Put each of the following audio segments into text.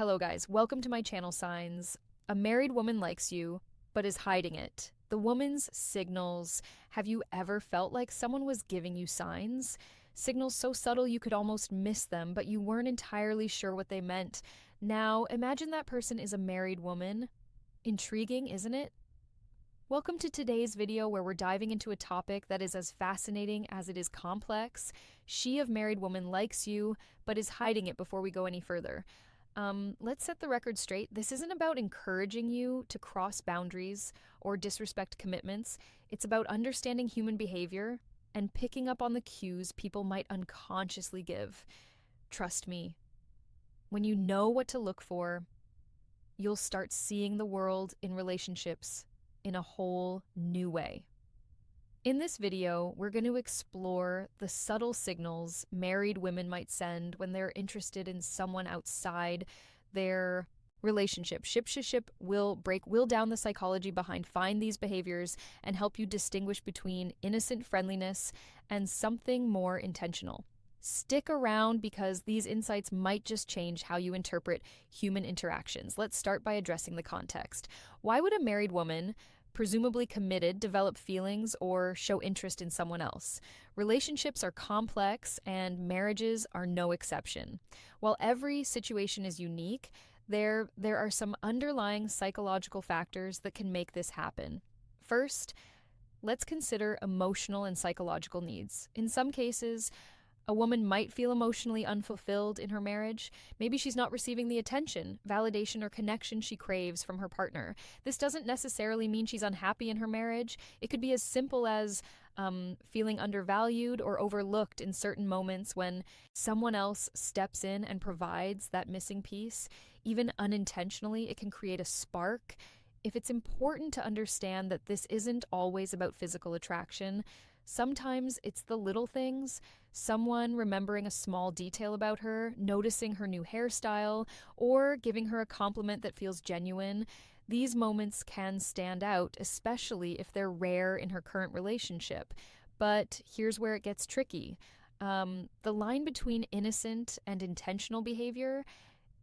Hello guys, welcome to my channel signs. A married woman likes you, but is hiding it. The woman's signals. Have you ever felt like someone was giving you signs? Signals so subtle you could almost miss them, but you weren't entirely sure what they meant. Now, imagine that person is a married woman. Intriguing, isn't it? Welcome to today's video where we're diving into a topic that is as fascinating as it is complex. She of married woman likes you, but is hiding it before we go any further. Let's set the record straight. This isn't about encouraging you to cross boundaries or disrespect commitments. It's about understanding human behavior and picking up on the cues people might unconsciously give. Trust me, when you know what to look for, you'll start seeing the world in relationships in a whole new way. In this video, we're going to explore the subtle signals married women might send when they're interested in someone outside their relationship. Ship will break down the psychology behind these behaviors and help you distinguish between innocent friendliness and something more intentional. Stick around because these insights might just change how you interpret human interactions. Let's start by addressing the context. Why would a married woman, presumably committed, develop feelings or show interest in someone else? Relationships are complex and marriages are no exception. While every situation is unique, there are some underlying psychological factors that can make this happen. First, let's consider emotional and psychological needs. In some cases, a woman might feel emotionally unfulfilled in her marriage. Maybe she's not receiving the attention, validation, or connection she craves from her partner. This doesn't necessarily mean she's unhappy in her marriage. It could be as simple as feeling undervalued or overlooked in certain moments when someone else steps in and provides that missing piece. Even unintentionally, it can create a spark. It's important to understand that this isn't always about physical attraction. Sometimes it's the little things, someone remembering a small detail about her, noticing her new hairstyle, or giving her a compliment that feels genuine. These moments can stand out, especially if they're rare in her current relationship. But here's where it gets tricky. The line between innocent and intentional behavior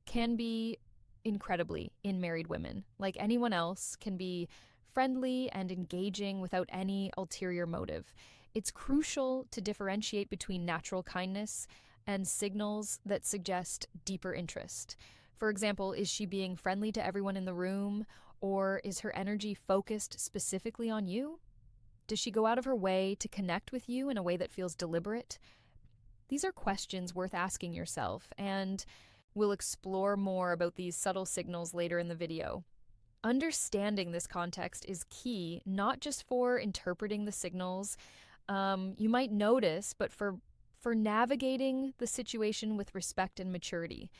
can be incredibly in married women. Like anyone else, can be friendly and engaging without any ulterior motive. It's crucial to differentiate between natural kindness and signals that suggest deeper interest. For example, is she being friendly to everyone in the room, or is her energy focused specifically on you? Does she go out of her way to connect with you in a way that feels deliberate? These are questions worth asking yourself, and we'll explore more about these subtle signals later in the video. Understanding this context is key, not just for interpreting the signals you might notice, but for navigating the situation with respect and maturity.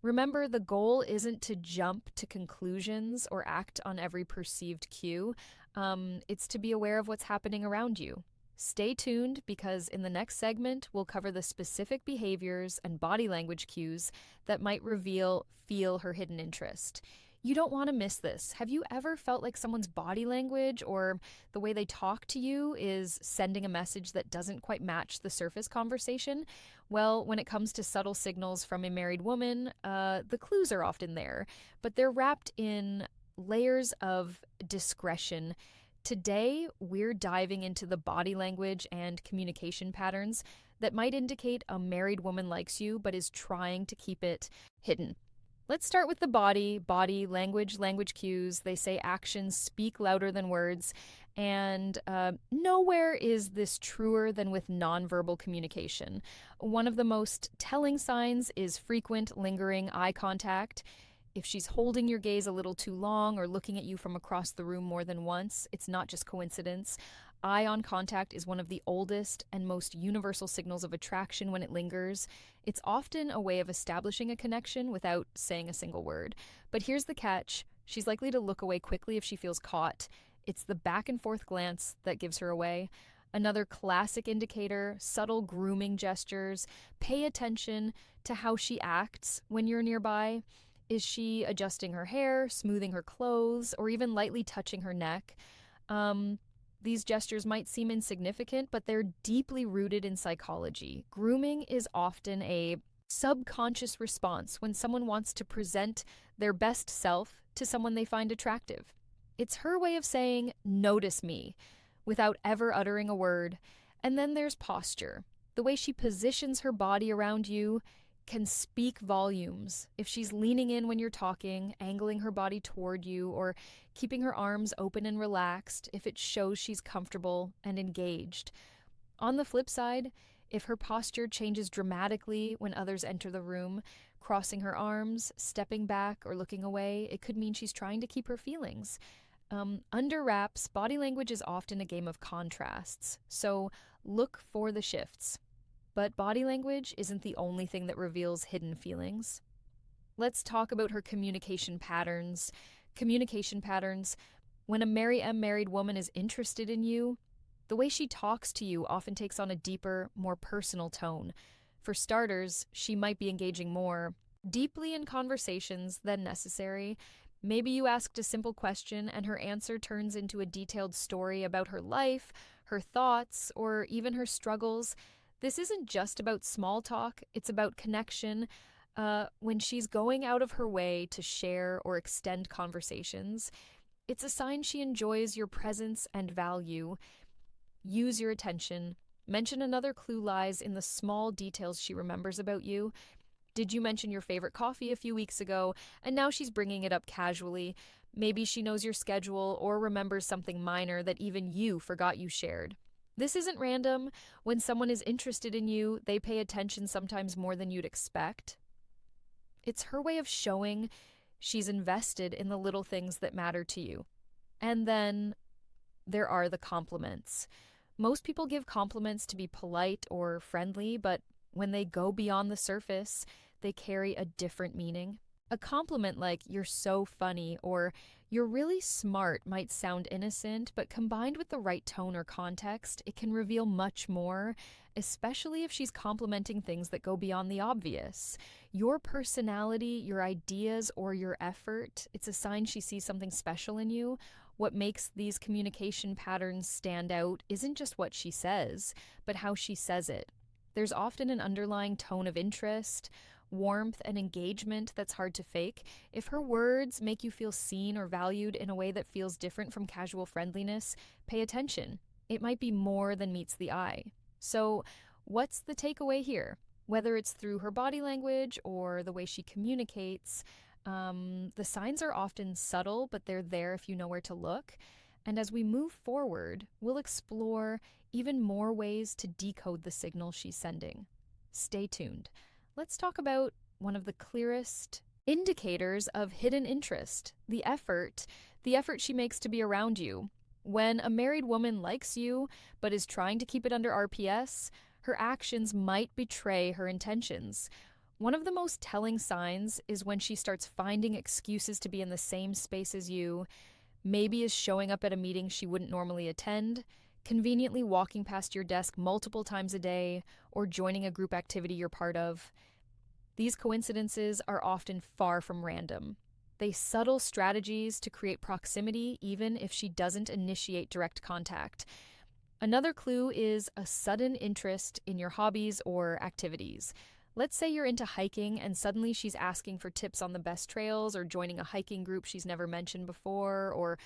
Remember, the goal isn't to jump to conclusions or act on every perceived cue. It's to be aware of what's happening around you. Stay tuned because in the next segment, we'll cover the specific behaviors and body language cues that might feel her hidden interest. You don't want to miss this. Have you ever felt like someone's body language or the way they talk to you is sending a message that doesn't quite match the surface conversation? Well, when it comes to subtle signals from a married woman, the clues are often there, but they're wrapped in layers of discretion. Today, we're diving into the body language and communication patterns that might indicate a married woman likes you but is trying to keep it hidden. Let's start with the body language cues. They say actions speak louder than words, and nowhere is this truer than with nonverbal communication. One of the most telling signs is frequent, lingering eye contact. If she's holding your gaze a little too long or looking at you from across the room more than once, it's not just coincidence. Eye-on contact is one of the oldest and most universal signals of attraction when it lingers. It's often a way of establishing a connection without saying a single word. But here's the catch. She's likely to look away quickly if she feels caught. It's the back and forth glance that gives her away. Another classic indicator, subtle grooming gestures. Pay attention to how she acts when you're nearby. Is she adjusting her hair, smoothing her clothes, or even lightly touching her neck? These gestures might seem insignificant, but they're deeply rooted in psychology. Grooming is often a subconscious response when someone wants to present their best self to someone they find attractive. It's her way of saying, "Notice me," without ever uttering a word. And then there's posture. The way she positions her body around you can speak volumes. If she's leaning in when you're talking, angling her body toward you, or keeping her arms open and relaxed, if it shows she's comfortable and engaged. On the flip side, if her posture changes dramatically when others enter the room, crossing her arms, stepping back, or looking away, it could mean she's trying to keep her feelings. Under wraps, body language is often a game of contrasts, so look for the shifts. But body language isn't the only thing that reveals hidden feelings. Let's talk about her communication patterns. Communication patterns. When a married woman is interested in you, the way she talks to you often takes on a deeper, more personal tone. For starters, she might be engaging more deeply in conversations than necessary. Maybe you asked a simple question and her answer turns into a detailed story about her life, her thoughts, or even her struggles. This isn't just about small talk, it's about connection. When she's going out of her way to share or extend conversations, it's a sign she enjoys your presence and value. Use your attention. Mention another clue lies in the small details she remembers about you. Did you mention your favorite coffee a few weeks ago, and now she's bringing it up casually? Maybe she knows your schedule or remembers something minor that even you forgot you shared. This isn't random. When someone is interested in you, they pay attention sometimes more than you'd expect. It's her way of showing she's invested in the little things that matter to you. And then there are the compliments. Most people give compliments to be polite or friendly, but when they go beyond the surface, they carry a different meaning. A compliment like, "You're so funny," or "You're really smart" might sound innocent, but combined with the right tone or context, it can reveal much more, especially if she's complimenting things that go beyond the obvious. Your personality, your ideas, or your effort, it's a sign she sees something special in you. What makes these communication patterns stand out isn't just what she says, but how she says it. There's often an underlying tone of interest, warmth, and engagement that's hard to fake. If her words make you feel seen or valued in a way that feels different from casual friendliness, pay attention. It might be more than meets the eye. So, what's the takeaway here? Whether it's through her body language or the way she communicates, the signs are often subtle, but they're there if you know where to look. And as we move forward, we'll explore even more ways to decode the signal she's sending. Stay tuned. Let's talk about one of the clearest indicators of hidden interest, the effort she makes to be around you. When a married woman likes you but is trying to keep it under RPS, her actions might betray her intentions. One of the most telling signs is when she starts finding excuses to be in the same space as you, maybe is showing up at a meeting she wouldn't normally attend, conveniently walking past your desk multiple times a day, or joining a group activity you're part of. These coincidences are often far from random. They subtle strategies to create proximity even if she doesn't initiate direct contact. Another clue is a sudden interest in your hobbies or activities. Let's say you're into hiking and suddenly she's asking for tips on the best trails or joining a hiking group she's never mentioned before, or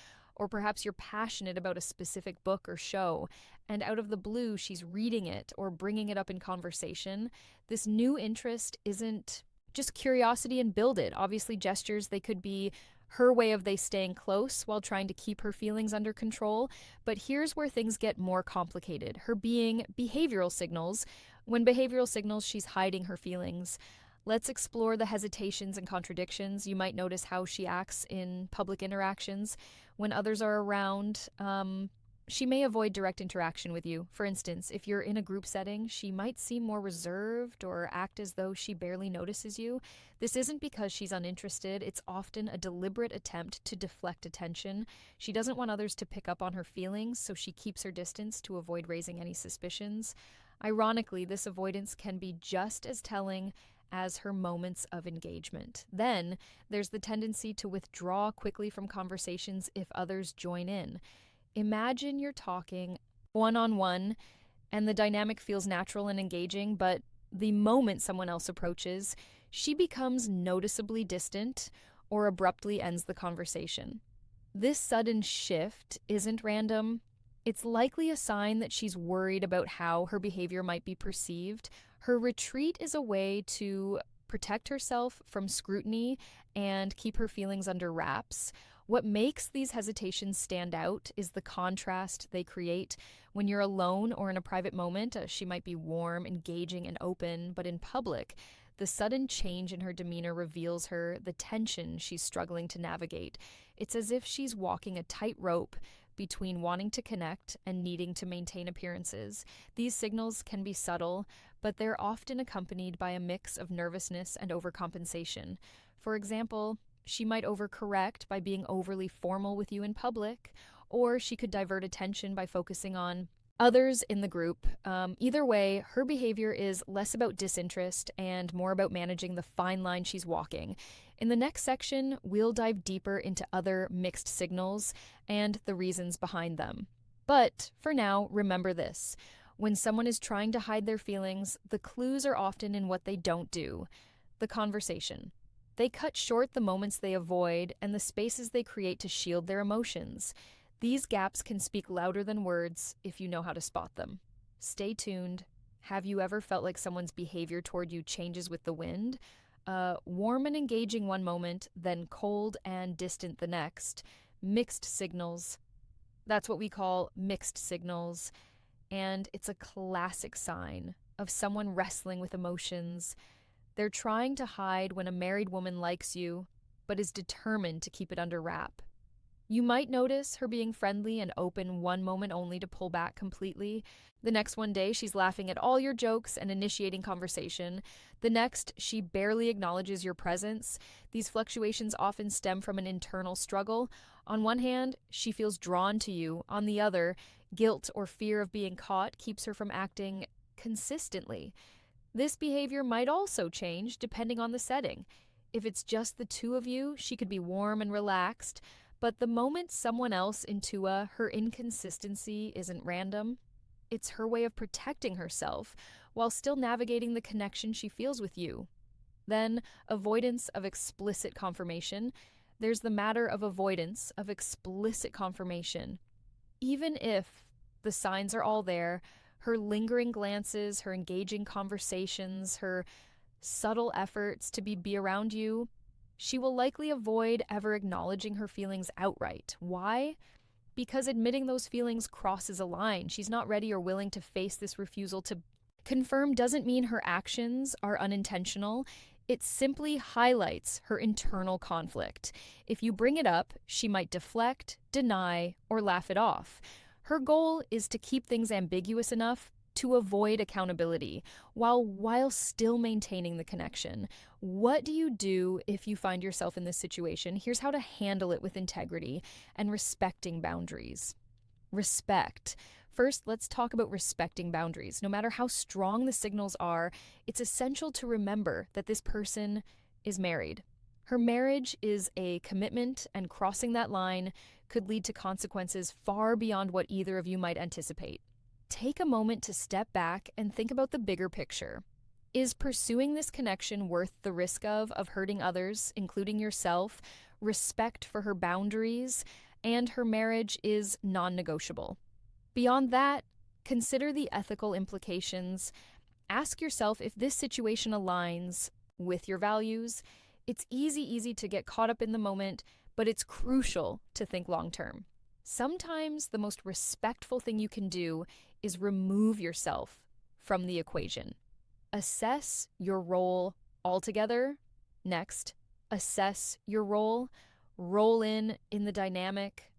perhaps you're passionate about a specific book or show, and out of the blue she's reading it or bringing it up in conversation. This new interest isn't just curiosity and build it. Obviously, gestures, they could be her way of they staying close while trying to keep her feelings under control. But here's where things get more complicated. Her being behavioral signals. When behavioral signals, she's hiding her feelings. Let's explore the hesitations and contradictions. You might notice how she acts in public interactions. When others are around, she may avoid direct interaction with you. For instance, if you're in a group setting, she might seem more reserved or act as though she barely notices you. This isn't because she's uninterested. It's often a deliberate attempt to deflect attention. She doesn't want others to pick up on her feelings, so she keeps her distance to avoid raising any suspicions. Ironically, this avoidance can be just as telling as her moments of engagement. Then, there's the tendency to withdraw quickly from conversations if others join in. Imagine you're talking one-on-one and the dynamic feels natural and engaging, but The moment someone else approaches, she becomes noticeably distant or abruptly ends the conversation. This sudden shift isn't random. It's likely a sign that she's worried about how her behavior might be perceived. Her retreat is a way to protect herself from scrutiny and keep her feelings under wraps. What makes these hesitations stand out is the contrast they create. When you're alone or in a private moment, she might be warm, engaging, and open, but in public, the sudden change in her demeanor reveals the tension she's struggling to navigate. It's as if she's walking a tightrope between wanting to connect and needing to maintain appearances. These signals can be subtle, but they're often accompanied by a mix of nervousness and overcompensation. For example, she might overcorrect by being overly formal with you in public, or she could divert attention by focusing on others in the group. Either way, her behavior is less about disinterest and more about managing the fine line she's walking. In the next section, we'll dive deeper into other mixed signals and the reasons behind them. But for now, remember this. When someone is trying to hide their feelings, the clues are often in what they don't do. The conversation. They cut short the moments they avoid and the spaces they create to shield their emotions. These gaps can speak louder than words if you know how to spot them. Stay tuned. Have you ever felt like someone's behavior toward you changes with the wind? Warm and engaging one moment, then cold and distant the next. Mixed signals. That's what we call mixed signals. And it's a classic sign of someone wrestling with emotions. They're trying to hide when a married woman likes you, but is determined to keep it under wrap. You might notice her being friendly and open one moment only to pull back completely. The next one day, she's laughing at all your jokes and initiating conversation. The next, she barely acknowledges your presence. These fluctuations often stem from an internal struggle. On one hand, she feels drawn to you. On the other, guilt or fear of being caught keeps her from acting consistently. This behavior might also change depending on the setting. If it's just the two of you, she could be warm and relaxed. But the moment someone else into her inconsistency isn't random. It's her way of protecting herself while still navigating the connection she feels with you. Then, avoidance of explicit confirmation. There's the matter of avoidance of explicit confirmation. Even if the signs are all there, her lingering glances, her engaging conversations, her subtle efforts to be around you, she will likely avoid ever acknowledging her feelings outright. Why? Because admitting those feelings crosses a line. She's not ready or willing to face this refusal to confirm doesn't mean her actions are unintentional. It simply highlights her internal conflict. If you bring it up, she might deflect, deny, or laugh it off. Her goal is to keep things ambiguous enough to avoid accountability while still maintaining the connection. What do you do if you find yourself in this situation? Here's how to handle it with integrity and respecting boundaries. Respect. First, let's talk about respecting boundaries. No matter how strong the signals are, it's essential to remember that this person is married. Her marriage is a commitment, and crossing that line could lead to consequences far beyond what either of you might anticipate. Take a moment to step back and think about the bigger picture. Is pursuing this connection worth the risk of hurting others, including yourself? Respect for her boundaries and her marriage is non-negotiable. Beyond that, consider the ethical implications. Ask yourself if this situation aligns with your values. It's easy to get caught up in the moment, but it's crucial to think long-term. Sometimes the most respectful thing you can do is remove yourself from the equation. Assess your role altogether. Next, assess your role. Roll in the dynamic.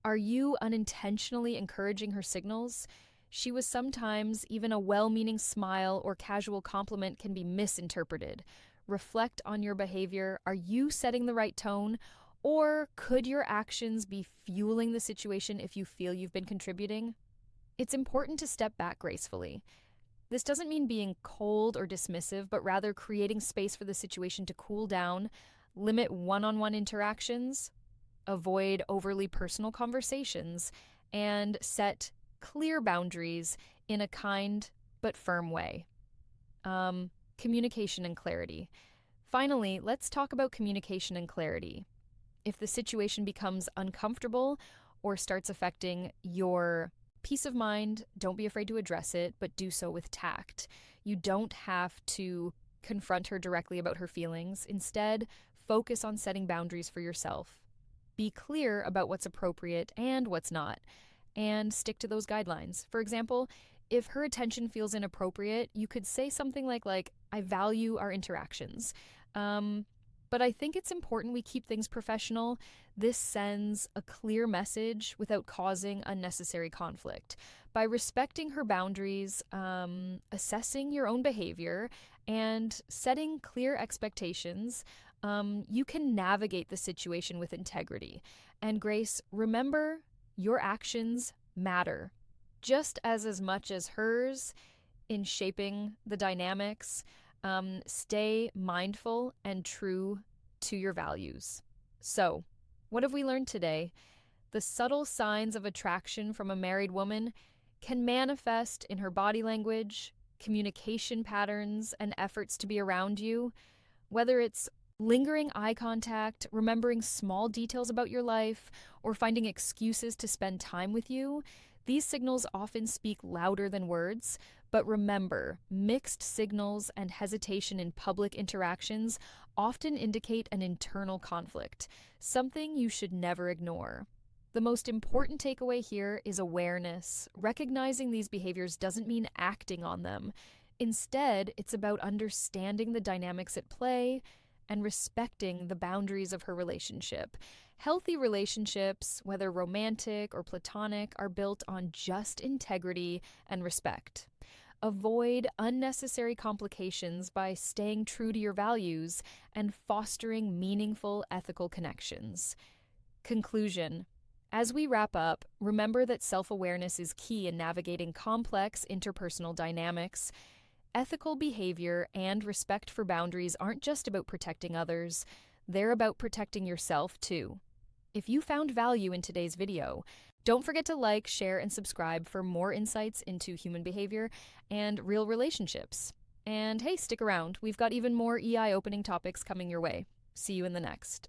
Are you unintentionally encouraging her signals? She was sometimes even a well-meaning smile or casual compliment can be misinterpreted. Reflect on your behavior. Are you setting the right tone? Or could your actions be fueling the situation if you feel you've been contributing? It's important to step back gracefully. This doesn't mean being cold or dismissive, but rather creating space for the situation to cool down, limit one-on-one interactions, avoid overly personal conversations, and set clear boundaries in a kind but firm way. Communication and clarity. Finally, let's talk about communication and clarity. If the situation becomes uncomfortable or starts affecting your peace of mind, don't be afraid to address it, but do so with tact. You don't have to confront her directly about her feelings. Instead, focus on setting boundaries for yourself. Be clear about what's appropriate and what's not, and stick to those guidelines. For example, if her attention feels inappropriate, you could say something like I value our interactions. But I think it's important we keep things professional. This sends a clear message without causing unnecessary conflict. By respecting her boundaries, assessing your own behavior, and setting clear expectations, you can navigate the situation with integrity. And Grace, remember, your actions matter just as much as hers in shaping the dynamics. Stay mindful and true to your values. So, what have we learned today? The subtle signs of attraction from a married woman can manifest in her body language, communication patterns, and efforts to be around you. Whether it's lingering eye contact, remembering small details about your life, or finding excuses to spend time with you, these signals often speak louder than words. But remember, mixed signals and hesitation in public interactions often indicate an internal conflict, something you should never ignore. The most important takeaway here is awareness. Recognizing these behaviors doesn't mean acting on them. Instead, it's about understanding the dynamics at play and respecting the boundaries of her relationship. Healthy relationships, whether romantic or platonic, are built on just integrity and respect. Avoid unnecessary complications by staying true to your values and fostering meaningful ethical connections. Conclusion. As we wrap up, remember that self-awareness is key in navigating complex interpersonal dynamics. Ethical behavior and respect for boundaries aren't just about protecting others, they're about protecting yourself too. If you found value in today's video, don't forget to like, share, and subscribe for more insights into human behavior and real relationships. And hey, stick around. We've got even more eye-opening topics coming your way. See you in the next.